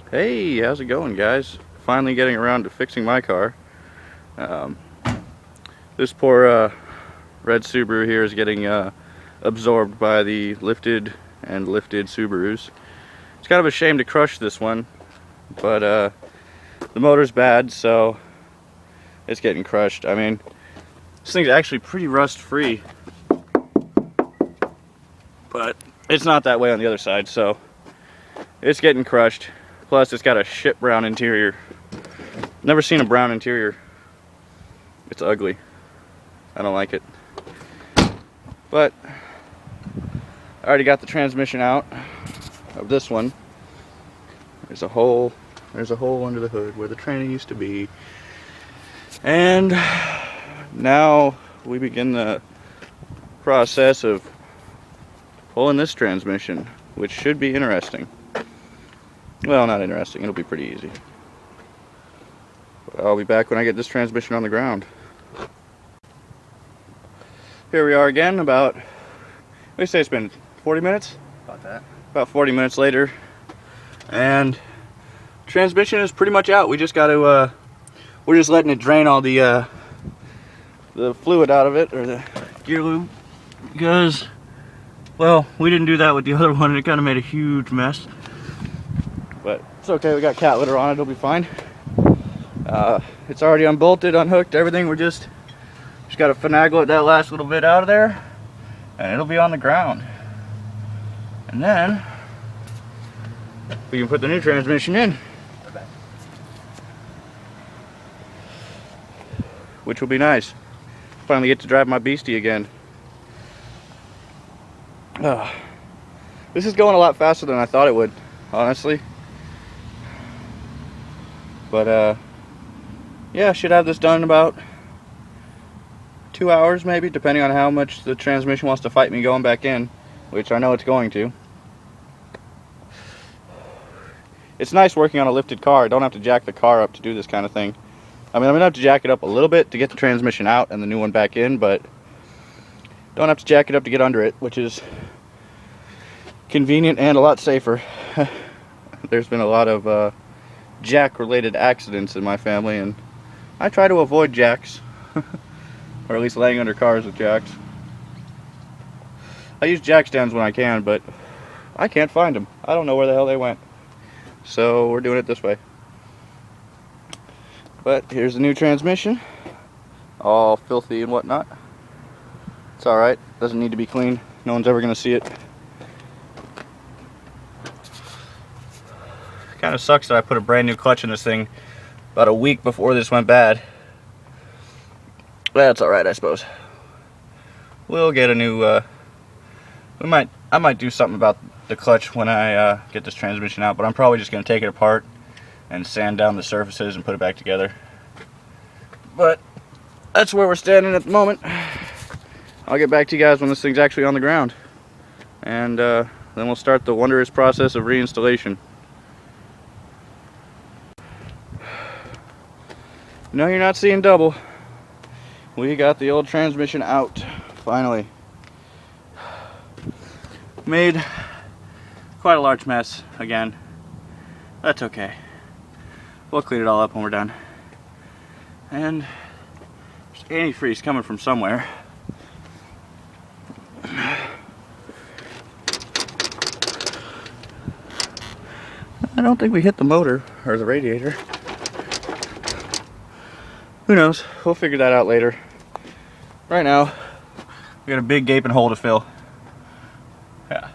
Hey, how's it going, guys? Finally getting around to fixing my car. This poor red Subaru here is getting absorbed by the lifted and lifted Subarus. It's kind of a shame to crush this one, but the motor's bad, so it's getting crushed. I mean, this thing's actually pretty rust-free, but it's not that way on the other side, so it's getting crushed. Plus, it's got a shit brown interior. Never seen a brown interior. It's ugly. I don't like it. But I already got the transmission out of this one. There's a hole under the hood where the tranny used to be. And now we begin the process of pulling this transmission, which should be interesting. Well, not interesting. It'll be pretty easy. But I'll be back when I get this transmission on the ground. Here we are again, about, what do you say it's been, 40 minutes? About that. About 40 minutes later. And transmission is pretty much out. We just got to, we're just letting it drain all the fluid out of it, or the gear lube. Because, well, we didn't do that with the other one, and it kind of made a huge mess. But it's okay, we got cat litter on it, it'll be fine. It's already unbolted, unhooked, everything. We're just got to finagle it that last little bit out of there, and it'll be on the ground. And then we can put the new transmission in, which will be nice. Finally get to drive my beastie again. This is going a lot faster than I thought it would, honestly. But yeah, should have this done in about 2 hours maybe, depending on how much the transmission wants to fight me going back in, which I know it's going to. It's nice working on a lifted car. I don't have to jack the car up to do this kind of thing. I mean, I'm gonna have to jack it up a little bit to get the transmission out and the new one back in, but don't have to jack it up to get under it, which is convenient and a lot safer. There's been a lot of jack related accidents in my family, and I try to avoid jacks, or at least laying under cars with jacks. I use jack stands when I can, but I can't find them. I don't know where the hell they went, so we're doing it this way. But here's the new transmission, all filthy and whatnot. It's alright, doesn't need to be cleaned. No one's ever gonna see it. Kind of sucks that I put a brand new clutch in this thing about a week before this went bad. That's alright, I suppose. We'll get a new, I might do something about the clutch when I get this transmission out, but I'm probably just going to take it apart and sand down the surfaces and put it back together. But that's where we're standing at the moment. I'll get back to you guys when this thing's actually on the ground. And then we'll start the wondrous process of reinstallation. No, you're not seeing double. We got the old transmission out, finally. Made quite a large mess again. That's okay. We'll clean it all up when we're done. And there's antifreeze coming from somewhere. I don't think we hit the motor or the radiator. Who knows? We'll figure that out later. Right now, we got a big gaping hole to fill. Yeah.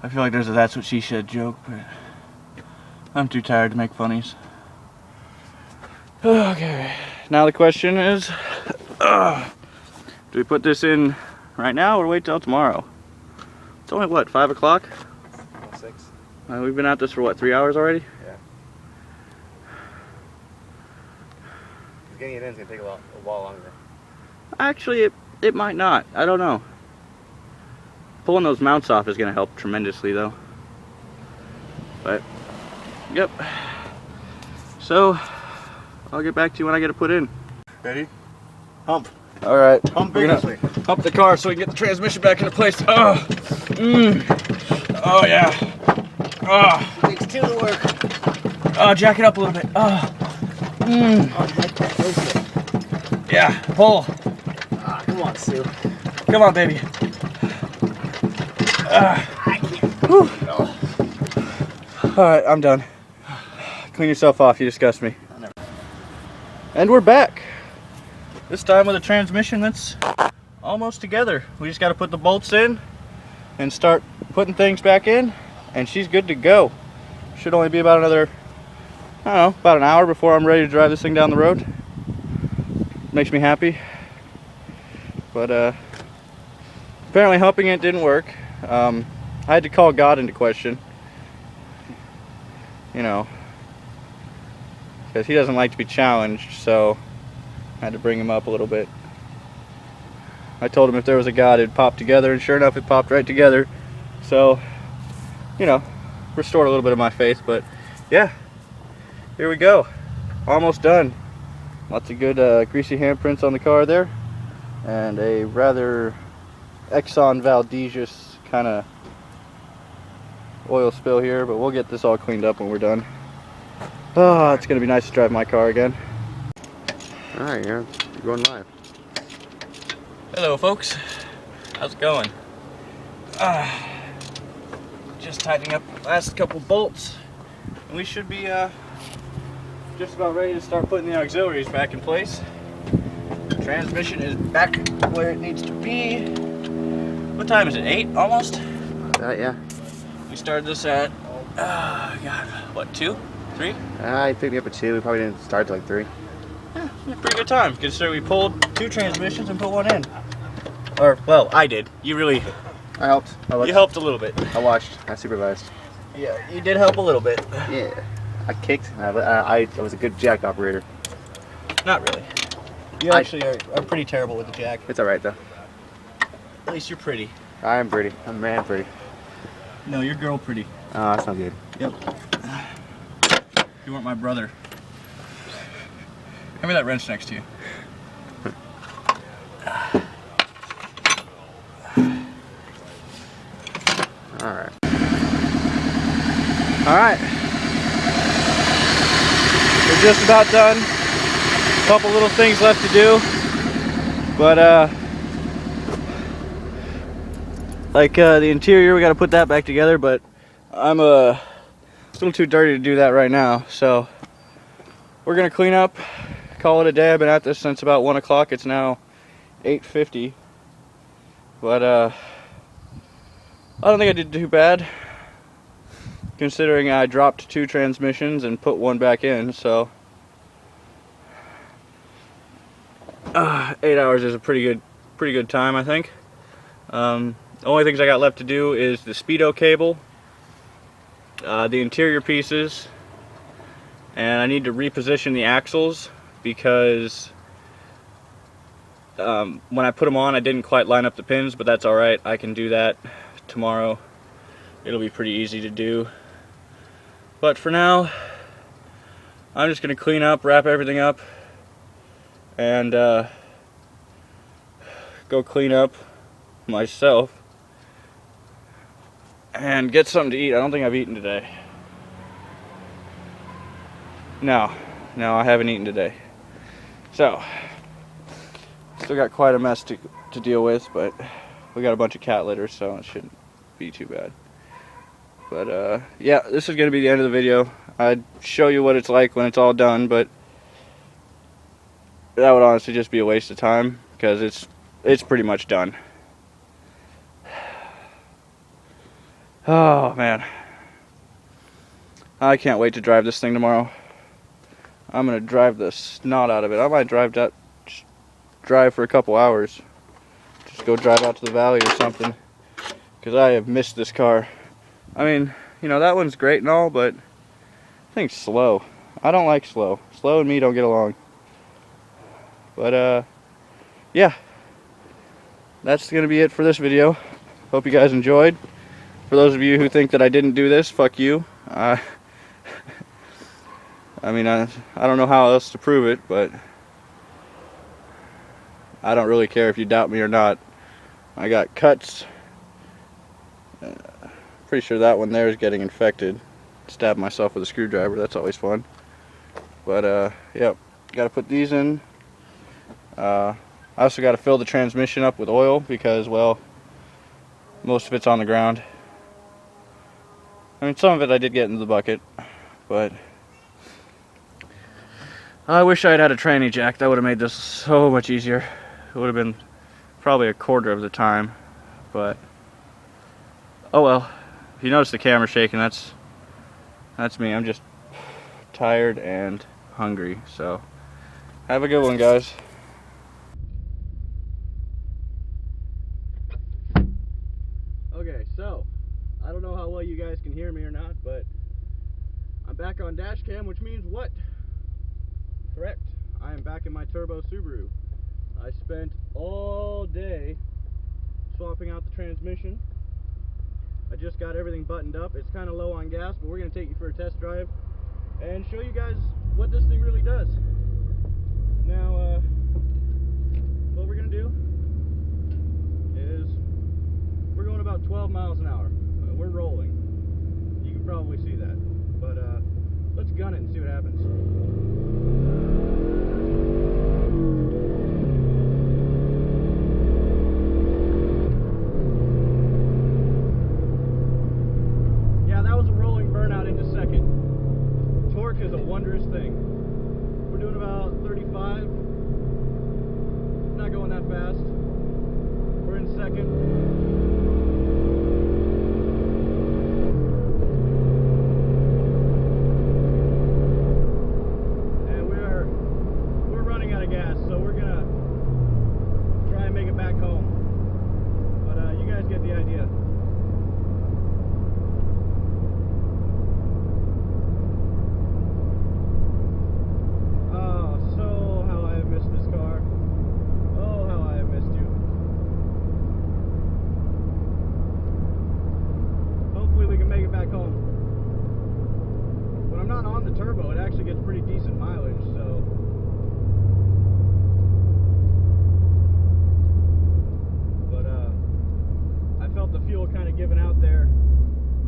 I feel like there's a "that's what she said" joke, but I'm too tired to make funnies. Okay. Now the question is, do we put this in right now or wait till tomorrow? It's only what, 5 o'clock? 6. We've been at this for what, 3 hours already? Yeah. Getting it in is going to take a while longer. Actually, it might not. I don't know. Pulling those mounts off is going to help tremendously, though. But, yep. So, I'll get back to you when I get it put in. Ready? Hump. All right. Hump We're vigorously. gonna hump the car so we can get the transmission back into place. Oh, oh yeah. Oh. It takes to the work. Oh, jack it up a little bit. Oh. Oh, like that. Go for it. Yeah, pull. Ah, come on, Sue. Come on, baby. I can't. Oh. Alright, I'm done. Clean yourself off, you disgust me. And we're back. This time with a transmission that's almost together. We just got to put the bolts in and start putting things back in, and she's good to go. Should only be about another, I don't know, about an hour before I'm ready to drive this thing down the road. Makes me happy. But apparently humping it didn't work. I had to call God into question. You know, because he doesn't like to be challenged, so I had to bring him up a little bit. I told him if there was a God, it'd pop together, and sure enough, it popped right together. So, you know, restored a little bit of my faith. But yeah, here we go. Almost done. Lots of good greasy handprints on the car there, and a rather Exxon Valdez kind of oil spill here, but we'll get this all cleaned up when we're done. Oh, it's gonna be nice to drive my car again. Alright, you're going live. Hello folks, how's it going? Just tightening up the last couple bolts, and we should be just about ready to start putting the auxiliaries back in place. The transmission is back where it needs to be. What time is it? 8 almost? Yeah. We started this at God, what, 2? 3? I picked me up at 2. We probably didn't start till like 3. Yeah, pretty good time, considering we pulled 2 transmissions and put 1 in. Or, well, I did. You really... I helped. You helped a little bit. I watched. I supervised. Yeah, you did help a little bit. Yeah. I kicked. I was a good jack operator. Not really. You actually are pretty terrible with the jack. It's alright though. At least you're pretty. I'm pretty. I'm man pretty. No, you're girl pretty. Oh, that's not good. Yep. You weren't my brother. Hand me that wrench next to you. Alright. Alright. We're just about done. A couple little things left to do. But like the interior, we got to put that back together, but I'm a little too dirty to do that right now, so we're gonna clean up, call it a day. I've been at this since about 1 o'clock. It's now 8:50, but I don't think I did too bad, considering I dropped 2 transmissions and put 1 back in. So 8 hours is a pretty good time, I think. The only things I got left to do is the speedo cable, the interior pieces, and I need to reposition the axles because when I put them on, I didn't quite line up the pins, but that's alright. I can do that tomorrow. It'll be pretty easy to do. But for now, I'm just going to clean up, wrap everything up, and go clean up myself and get something to eat. I don't think I've eaten today. No, I haven't eaten today. So, still got quite a mess to deal with, but we got a bunch of cat litter, so it shouldn't be too bad. But yeah, this is going to be the end of the video. I'd show you what it's like when it's all done, but that would honestly just be a waste of time because it's pretty much done. Oh man, I can't wait to drive this thing tomorrow. I'm gonna drive the snot out of it. I might drive for a couple hours. Just go drive out to the valley or something, because I have missed this car. I mean, you know, that one's great and all, but I think slow. I don't like slow. Slow and me don't get along. But yeah, that's gonna be it for this video. Hope you guys enjoyed. For those of you who think that I didn't do this, fuck you. I mean, I don't know how else to prove it, but I don't really care if you doubt me or not. I got cuts. Pretty sure that one there is getting infected. stab myself with a screwdriver. That's always fun. But yep, got to put these in. I also got to fill the transmission up with oil because, well, most of it's on the ground. I mean, some of it I did get into the bucket, but I wish I'd had a tranny jack. That would have made this so much easier. It would have been probably a quarter of the time, but oh well. If you notice the camera shaking, that's me. I'm just tired and hungry. So have a good one, guys. Okay, so I don't know how well you guys can hear me or not, but I'm back on dash cam, which means what? Correct. I am back in my turbo Subaru. I spent all day swapping out the transmission. I just got everything buttoned up. It's kind of low on gas, but we're going to take you for a test drive and show you guys what this thing really does. Now, what we're going to do is we're going about 12 miles an hour. We're rolling. You can probably see that. But let's gun it and see what happens. Is a wondrous thing. We're doing about 35. Not going that fast. We're in second. And we're running out of gas, so we're gonna try and make it back home. But you guys get the idea. Turbo, it actually gets pretty decent mileage, so but I felt the fuel kind of giving out there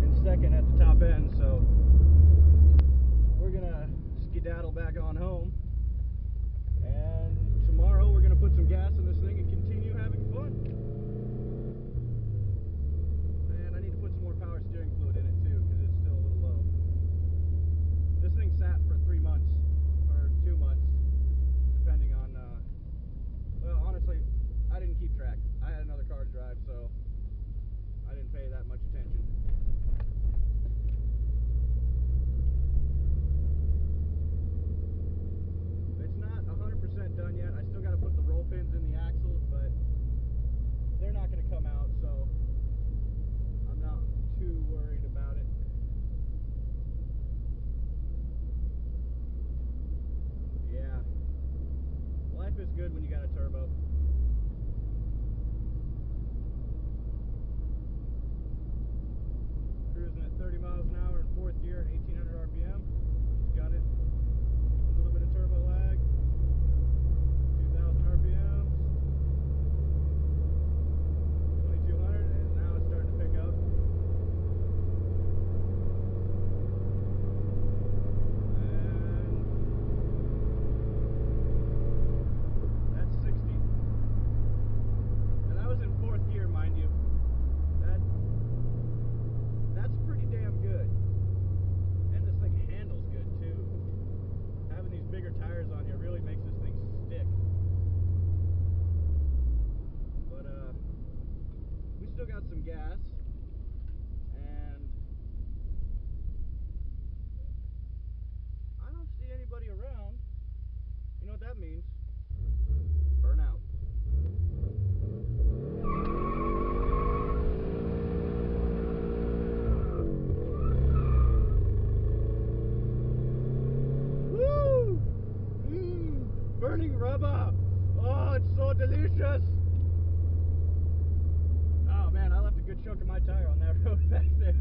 in second at the top end, so we're gonna skedaddle back on home, and tomorrow we're gonna put some gas in this thing and continue having fun. And I need to put some more power steering fluid in it too, because it's still a little low. This thing sat for 3 months, or 2 months, depending on, well, honestly, I didn't keep track. I had another car to drive, so I didn't pay that much attention. It's not 100% done yet. I still got to put the roll pins in the axles, but they're not going to come out, so I'm not too worried about it. Yeah, life is good when you got a turbo. Cruising at 30 miles an hour in fourth gear at 1800 RPM. Just got it. A little bit of turbo lag. 2000 RPMs. 2200, and now it's starting to pick up. On you really makes this thing stick. But we still got some gas, and I don't see anybody around. You know what that means? Burnout. Burning rubber! Oh, it's so delicious! Oh man, I left a good chunk of my tire on that road back there.